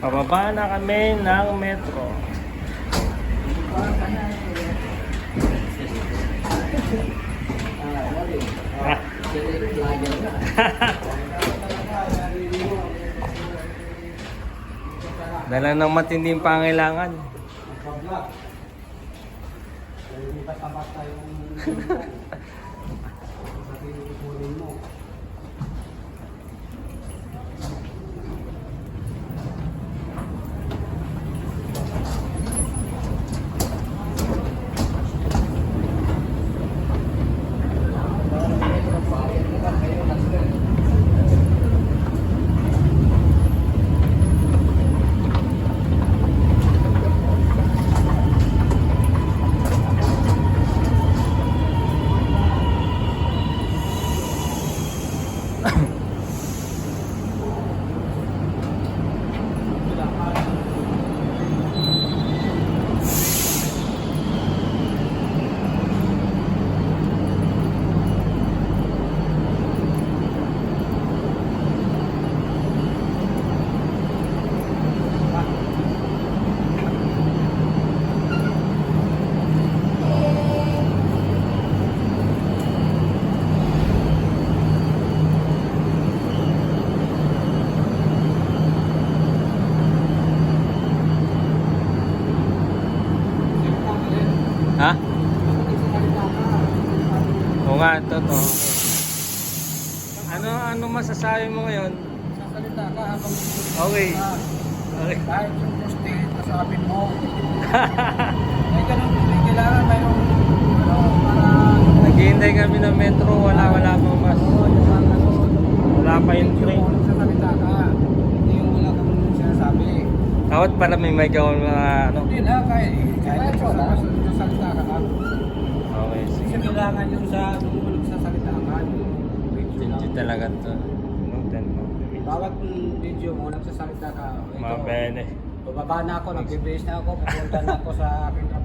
Pababa na kami ng metro. Dala ng matinding pangailangan. Ha? Oo nga, totoo. Ano masasabi mo ngayon? Sasalita ka habang Okay. Okay. kahit yung poste, kasapin mo. May ganun, may kailangan mayroong para Naghihintay kami ng metro, wala pang bus. Wala pa yung train. sasalita ka. Hindi yung wala kang sinasabi. Kawat para may gawin mga ano. Hindi na, kahit sasalita ka lang. Okay, Kasi sige. kailangan yung sa nagsasalita ka. Hindi talaga to. Bawat video mo, nagsasalita ka. Mga pwede. Bababa na ako, nag-brace na ako, pupunta na ako sa aking trabaho.